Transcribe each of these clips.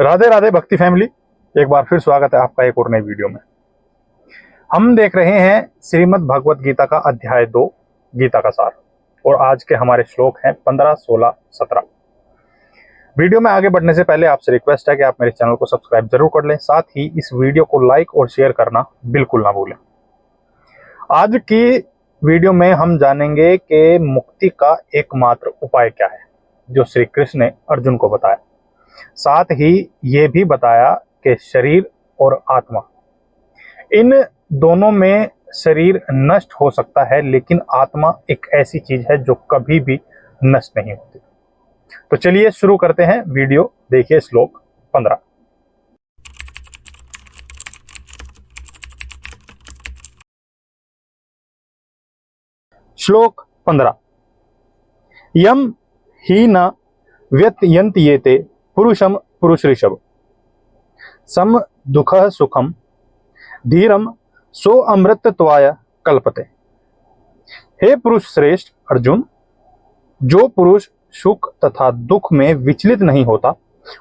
राधे राधे भक्ति फैमिली, एक बार फिर स्वागत है आपका एक और नई वीडियो में। हम देख रहे हैं श्रीमद् भगवत गीता का अध्याय 2 गीता का सार, और आज के हमारे श्लोक हैं 15, 16, 17। वीडियो में आगे बढ़ने से पहले आपसे रिक्वेस्ट है कि आप मेरे चैनल को सब्सक्राइब जरूर कर लें, साथ ही इस वीडियो को लाइक और शेयर करना बिल्कुल ना भूलें। आज की वीडियो में हम जानेंगे कि मुक्ति का एकमात्र उपाय क्या है, जो श्री कृष्ण ने अर्जुन को बताया। साथ ही ये भी बताया कि शरीर और आत्मा, इन दोनों में शरीर नष्ट हो सकता है, लेकिन आत्मा एक ऐसी चीज है जो कभी भी नष्ट नहीं होती। तो चलिए शुरू करते हैं वीडियो। देखिए श्लोक 15। श्लोक 15। यम ही न व्यत्ययन्त्येते पुरुषम पुरुषऋषभ सम दुख सुखम धीरम सो अमृतत्वाय कल्पते। हे पुरुष श्रेष्ठ अर्जुन, जो पुरुष सुख तथा दुख में विचलित नहीं होता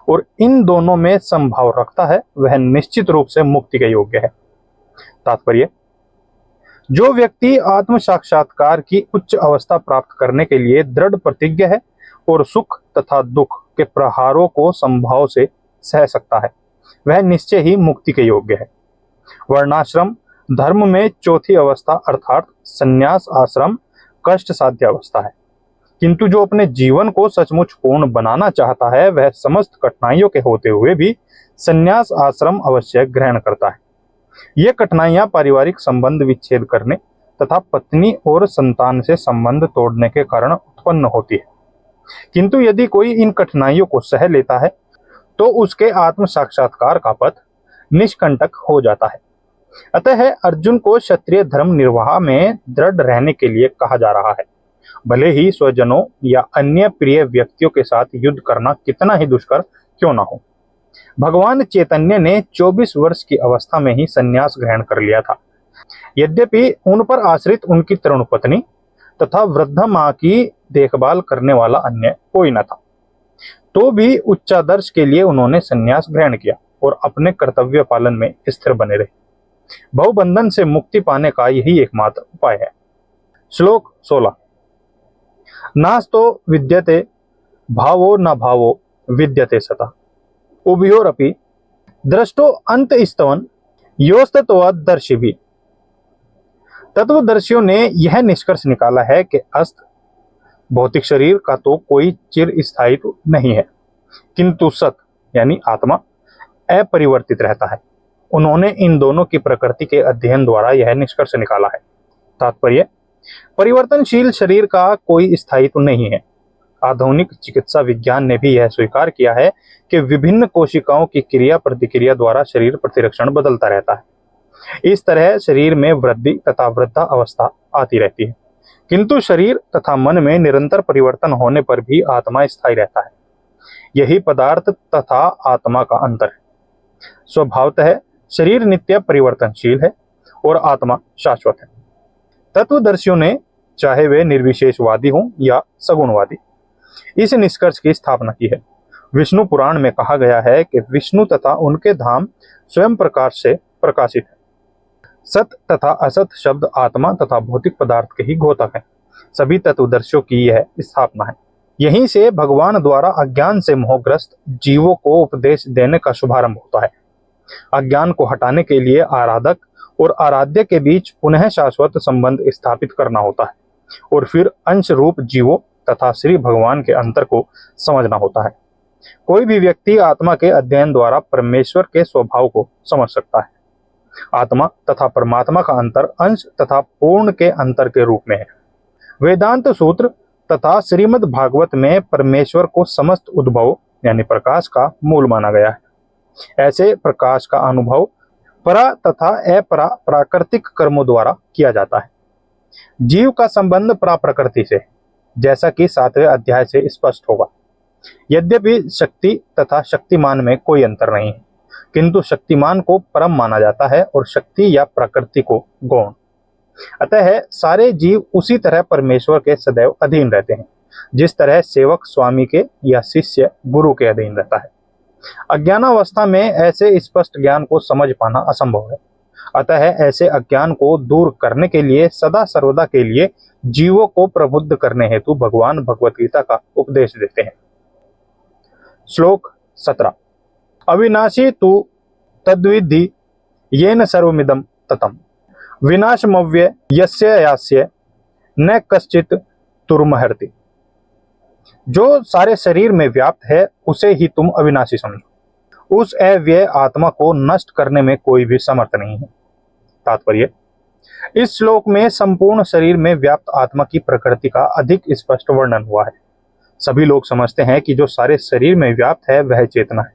और इन दोनों में संभाव रखता है, वह निश्चित रूप से मुक्ति के योग्य है। तात्पर्य: जो व्यक्ति आत्म साक्षात्कार की उच्च अवस्था प्राप्त करने के लिए दृढ़ प्रतिज्ञ है और सुख तथा दुख के प्रहारों को संभाव से सह सकता है, वह निश्चय ही मुक्ति के योग्य है। वर्णाश्रम धर्म में चौथी अवस्था अर्थात संन्यास आश्रम कष्ट साध्य अवस्था है, किंतु जो अपने जीवन को सचमुच पूर्ण बनाना चाहता है, वह समस्त कठिनाइयों के होते हुए भी संन्यास आश्रम अवश्य ग्रहण करता है। ये कठिनाइयां पारिवारिक संबंध विच्छेद करने तथा पत्नी और संतान से संबंध तोड़ने के कारण उत्पन्न होती है, किंतु यदि कोई इन कठिनाइयों को सह लेता है तो उसके आत्म साक्षात्कार का पथ निष्कंटक हो जाता है। अतः अर्जुन को क्षत्रिय धर्म निर्वाह में दृढ़ रहने के लिए कहा जा रहा है, भले ही स्वजनों या अन्य प्रिय व्यक्तियों के साथ युद्ध करना कितना ही दुष्कर क्यों ना हो। भगवान चैतन्य ने 24 वर्ष की अवस्था में ही संन्यास ग्रहण कर लिया था। यद्यपि उन पर आश्रित उनकी तरुण पत्नी तथा वृद्ध मां की देखभाल करने वाला अन्य कोई न था, तो भी उच्चादर्श के लिए उन्होंने संन्यास ग्रहण किया और अपने कर्तव्य पालन में स्थिर बने रहे। भवबंधन से मुक्ति पाने का यही एकमात्र उपाय है। श्लोक 16। नास्तो विद्यते भावो न भावो विद्यते सता उभयोरपि दृष्टो अंत स्तवन योस्तत्वदर्शिभिः। तत्वदर्शियों ने यह निष्कर्ष निकाला है कि अस्त भौतिक शरीर का तो कोई चिर स्थायित्व नहीं है, किंतु सत यानी आत्मा अपरिवर्तित रहता है। उन्होंने इन दोनों की प्रकृति के अध्ययन द्वारा यह निष्कर्ष निकाला है। तात्पर्य: परिवर्तनशील शरीर का कोई स्थायित्व नहीं है। आधुनिक चिकित्सा विज्ञान ने भी यह स्वीकार किया है कि विभिन्न कोशिकाओं की क्रिया प्रतिक्रिया द्वारा शरीर प्रतिरक्षण बदलता रहता है। इस तरह शरीर में वृद्धि तथा वृद्धा अवस्था आती रहती है, किंतु शरीर तथा मन में निरंतर परिवर्तन होने पर भी आत्मा स्थायी रहता है। यही पदार्थ तथा आत्मा का अंतर है। स्वभावतः शरीर नित्य परिवर्तनशील है और आत्मा शाश्वत है। तत्वदर्शियों ने, चाहे वे निर्विशेषवादी हों या सगुणवादी, इस निष्कर्ष की स्थापना की है। विष्णु पुराण में कहा गया है कि विष्णु तथा उनके धाम स्वयं प्रकाश से प्रकाशित है। सत तथा असत शब्द आत्मा तथा भौतिक पदार्थ के ही घोतक हैं। सभी तत्वदर्शियों की यह स्थापना है। यहीं से भगवान द्वारा अज्ञान से मोहग्रस्त जीवों को उपदेश देने का शुभारंभ होता है। अज्ञान को हटाने के लिए आराधक और आराध्य के बीच पुनः शाश्वत संबंध स्थापित करना होता है, और फिर अंश रूप जीवों तथा श्री भगवान के अंतर को समझना होता है। कोई भी व्यक्ति आत्मा के अध्ययन द्वारा परमेश्वर के स्वभाव को समझ सकता है। आत्मा तथा परमात्मा का अंतर अंश तथा पूर्ण के अंतर के रूप में है। वेदांत सूत्र तथा श्रीमद् भागवत में परमेश्वर को समस्त उद्भव यानी प्रकाश का मूल माना गया है। ऐसे प्रकाश का अनुभव परा तथा अपरा प्राकृतिक कर्मों द्वारा किया जाता है। जीव का संबंध प्रकृति से, जैसा कि 7वें अध्याय से स्पष्ट होगा। यद्यपि शक्ति तथा शक्तिमान में कोई अंतर नहीं है, किंतु शक्तिमान को परम माना जाता है और शक्ति या प्रकृति को गौण। अतः सारे जीव उसी तरह परमेश्वर के सदैव अधीन रहते हैं, जिस तरह सेवक स्वामी के या शिष्य गुरु के अधीन रहता है। अज्ञानावस्था में ऐसे स्पष्ट ज्ञान को समझ पाना असंभव है। अतः ऐसे अज्ञान को दूर करने के लिए सदा सर्वदा के लिए जीवों को प्रबुद्ध करने हेतु भगवान भगवत गीता का उपदेश देते हैं। श्लोक 17। अविनाशी तु तद्विद्धि येन सर्वमिदं ततम् विनाशमव्य यस्य यास्य न कश्चित तुर्महर्ति। जो सारे शरीर में व्याप्त है उसे ही तुम अविनाशी समझो। उस अव्यय आत्मा को नष्ट करने में कोई भी समर्थ नहीं है। तात्पर्य, इस श्लोक में संपूर्ण शरीर में व्याप्त आत्मा की प्रकृति का अधिक स्पष्ट वर्णन हुआ है। सभी लोग समझते हैं कि जो सारे शरीर में व्याप्त है वह चेतना है।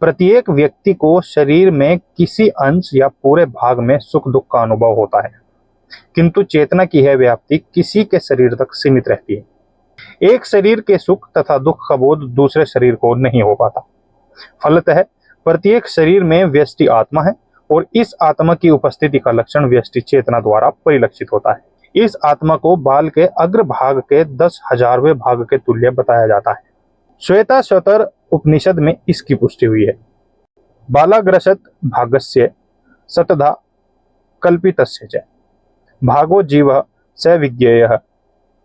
प्रत्येक व्यक्ति को शरीर में किसी अंश या पूरे भाग में सुख दुख का अनुभव होता है, किंतु चेतना की यह व्याप्ति किसी के शरीर तक सीमित रहती है। एक शरीर के सुख तथा दुख का बोध दूसरे शरीर को नहीं हो पाता। फलतः प्रत्येक शरीर में व्यष्टि आत्मा है और इस आत्मा की उपस्थिति का लक्षण व्यष्टि चेतना द्वारा परिलक्षित होता है। इस आत्मा को बाल के अग्र भाग के 10,000वें भाग के तुल्य बताया जाता है। श्वेताश्वतर उपनिषद में इसकी पुष्टि हुई है। बालाग्रसत भागस्य सतधा कल्पितस्य च भागो जीवः स विज्ञेयः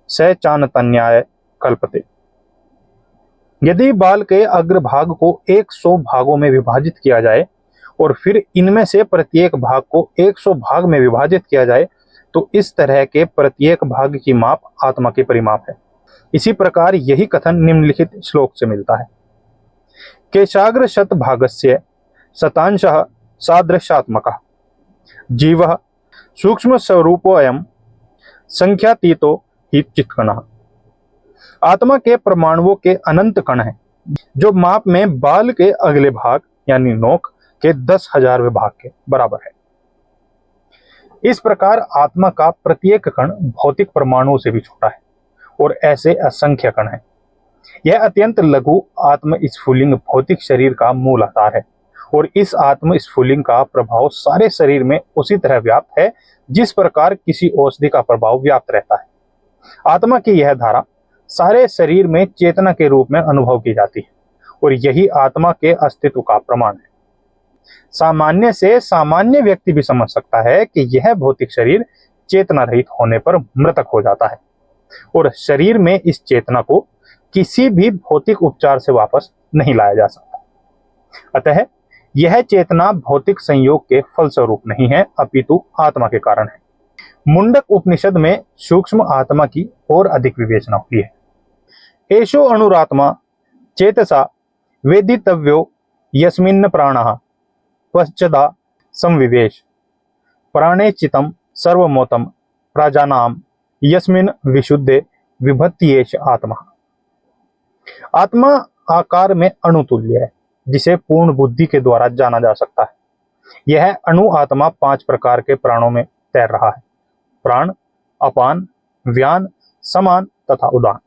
स चानतन्याय कल्पते। यदि बाल के अग्रभाग को 100 भागों में विभाजित किया जाए और फिर इनमें से प्रत्येक भाग को 100 भाग में विभाजित किया जाए तो इस तरह के प्रत्येक भाग की माप आत्मा के परिमाप है। इसी प्रकार यही कथन निम्नलिखित श्लोक से मिलता है। केशाग्र शत भागस्य शतांशः सादृशात्मकः जीवः सूक्ष्म स्वरूपोऽयं संख्यातीतो ही चित्कणः। आत्मा के परमाणुओं के अनंत कण हैं जो माप में बाल के अगले भाग यानी नोक के 10,000वें भाग के बराबर है। इस प्रकार आत्मा का प्रत्येक कण भौतिक परमाणुओं से भी छोटा है और ऐसे असंख्य कण हैं। यह अत्यंत लघु आत्म स्फुलिंग भौतिक शरीर का मूल आधार है और इस आत्म स्फुलिंग का प्रभाव सारे शरीर में उसी तरह व्याप्त है जिस प्रकार किसी औषधि का प्रभाव व्याप्त रहता है। आत्मा की यह धारा सारे शरीर में चेतना के रूप में अनुभव की जाती है और यही आत्मा के अस्तित्व का प्रमाण है। सामान्य से सामान्य व्यक्ति भी समझ सकता है कि यह भौतिक शरीर चेतना रहित होने पर मृतक हो जाता है और शरीर में इस चेतना को किसी भी भौतिक उपचार से वापस नहीं लाया जा सकता। अतः यह चेतना भौतिक संयोग के फलस्वरूप नहीं है अपितु आत्मा के कारण है। मुंडक उपनिषद में सूक्ष्म आत्मा की और अधिक विवेचना हुई है। एषो अणुरात्मा चेतसा वेदितव्यो यस्मिन् प्राणः पश्चदा संविवेश प्राणे चितं सर्वमोतं प्राजानाम यस्मिन् विशुद्धे विभक्त्येष आत्मा। आत्मा आकार में अणुतुल्य है जिसे पूर्ण बुद्धि के द्वारा जाना जा सकता है। यह अणु आत्मा 5 प्रकार के प्राणों में तैर रहा है। प्राण, अपान, व्यान, समान तथा उदान।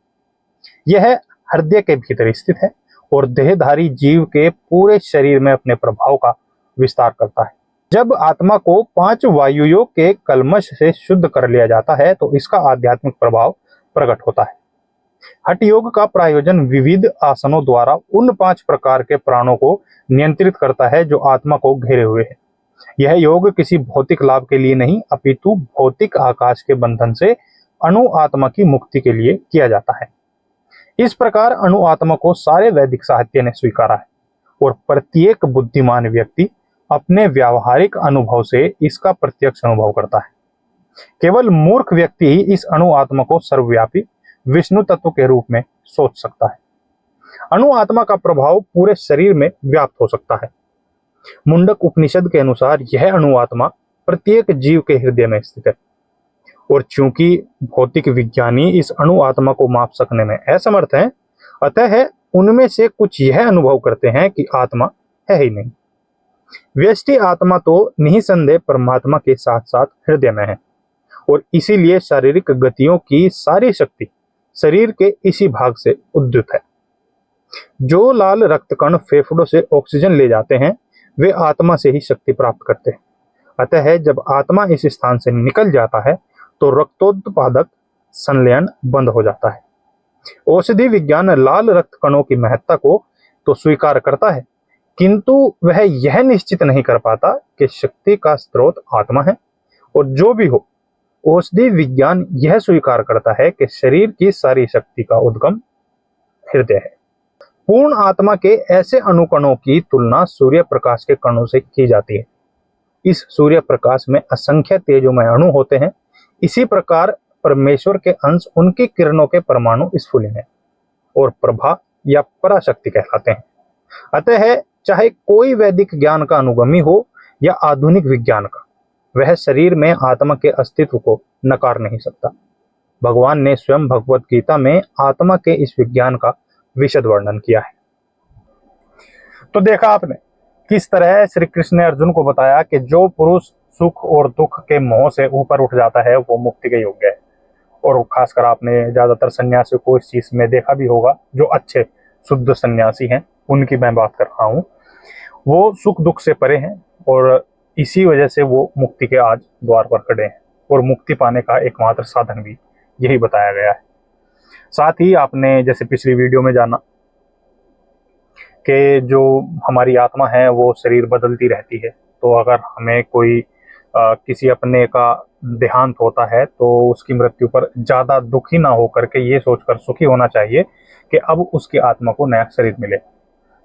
यह हृदय के भीतर स्थित है और देहधारी जीव के पूरे शरीर में अपने प्रभाव का विस्तार करता है। जब आत्मा को 5 वायुओं के कल्मश से शुद्ध कर लिया जाता है तो इसका आध्यात्मिक प्रभाव प्रकट होता है। हठ योग का प्रायोजन विविध आसनों द्वारा उन 5 प्रकार के प्राणों को नियंत्रित करता है जो आत्मा को घेरे हुए है। यह योग किसी भौतिक लाभ के लिए नहीं अपितु भौतिक आकाश के बंधन से अणु आत्मा की मुक्ति के लिए किया जाता है। इस प्रकार अणु आत्मा को सारे वैदिक साहित्य ने स्वीकारा है और प्रत्येक बुद्धिमान व्यक्ति अपने व्यावहारिक अनुभव से इसका प्रत्यक्ष अनुभव करता है। केवल मूर्ख व्यक्ति ही इस अणु आत्मा को सर्वव्यापी विष्णु तत्व के रूप में सोच सकता है। अणु आत्मा का प्रभाव पूरे शरीर में व्याप्त हो सकता है। मुंडक उपनिषद के अनुसार यह अणु आत्मा प्रत्येक जीव के हृदय में स्थित है और चूंकि भौतिक विज्ञानी इस अणु आत्मा को माप सकने में असमर्थ हैं, अतः उनमें से कुछ यह अनुभव करते हैं कि आत्मा है ही नहीं। व्यष्टि आत्मा तो निसंदेह परमात्मा के साथ साथ हृदय में है और इसीलिए शारीरिक गतियों की सारी शक्ति शरीर के इसी भाग से उद्युत है। जो लाल रक्त कण फेफड़ों से ऑक्सीजन ले जाते हैं वे आत्मा से ही शक्ति प्राप्त करते हैं। अतः जब आत्मा इस स्थान से निकल जाता है तो रक्तोत्पादक संलयन बंद हो जाता है। औषधि विज्ञान लाल रक्त कणों की महत्ता को तो स्वीकार करता है किंतु वह यह निश्चित नहीं कर पाता कि शक्ति का स्रोत आत्मा है। और जो भी हो, औषधि विज्ञान यह स्वीकार करता है कि शरीर की सारी शक्ति का उद्गम हृदय है। पूर्ण आत्मा के ऐसे अणुकणों की तुलना सूर्य प्रकाश के कणों से की जाती है। इस सूर्य प्रकाश में असंख्य तेजोमय अणु होते हैं। इसी प्रकार परमेश्वर के अंश उनकी किरणों के परमाणु स्फुलिंग है और प्रभा या पराशक्ति कहलाते हैं। अतः चाहे कोई वैदिक ज्ञान का अनुगामी हो या आधुनिक विज्ञान का, वह शरीर में आत्मा के अस्तित्व को नकार नहीं सकता। भगवान ने स्वयं भगवत गीता में आत्मा के इस विज्ञान का विशद वर्णन किया है। तो देखा आपने किस तरह श्री कृष्ण ने अर्जुन को बताया कि जो पुरुष सुख और दुख के मोह से ऊपर उठ जाता है वो मुक्ति के योग्य है। और खासकर आपने ज्यादातर सन्यासियों को इस चीज में देखा भी होगा, जो अच्छे शुद्ध सन्यासी हैं उनकी मैं बात कर रहा हूँ। वो सुख दुख से परे हैं और इसी वजह से वो मुक्ति के आज द्वार पर खड़े हैं। और मुक्ति पाने का एकमात्र साधन भी यही बताया गया है। साथ ही आपने जैसे पिछली वीडियो में जाना कि जो हमारी आत्मा है वो शरीर बदलती रहती है। तो अगर हमें कोई किसी अपने का देहांत होता है तो उसकी मृत्यु पर ज्यादा दुखी ना होकर के ये सोचकर सुखी होना चाहिए कि अब उसकी आत्मा को नया शरीर मिले।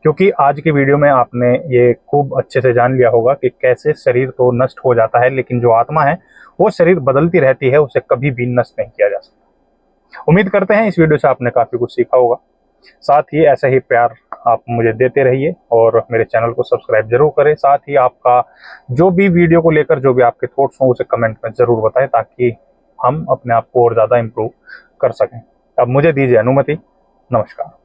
क्योंकि आज की वीडियो में आपने ये खूब अच्छे से जान लिया होगा कि कैसे शरीर तो नष्ट हो जाता है, लेकिन जो आत्मा है वो शरीर बदलती रहती है, उसे कभी भी नष्ट नहीं किया जा सकता। उम्मीद करते हैं इस वीडियो से आपने काफी कुछ सीखा होगा। साथ ही ऐसा ही प्यार आप मुझे देते रहिए और मेरे चैनल को सब्सक्राइब जरूर करें। साथ ही आपका जो भी वीडियो को लेकर जो भी आपके थॉट्स हों उसे कमेंट में जरूर बताएं, ताकि हम अपने आप को और ज़्यादा इम्प्रूव कर सकें। अब मुझे दीजिए अनुमति। नमस्कार।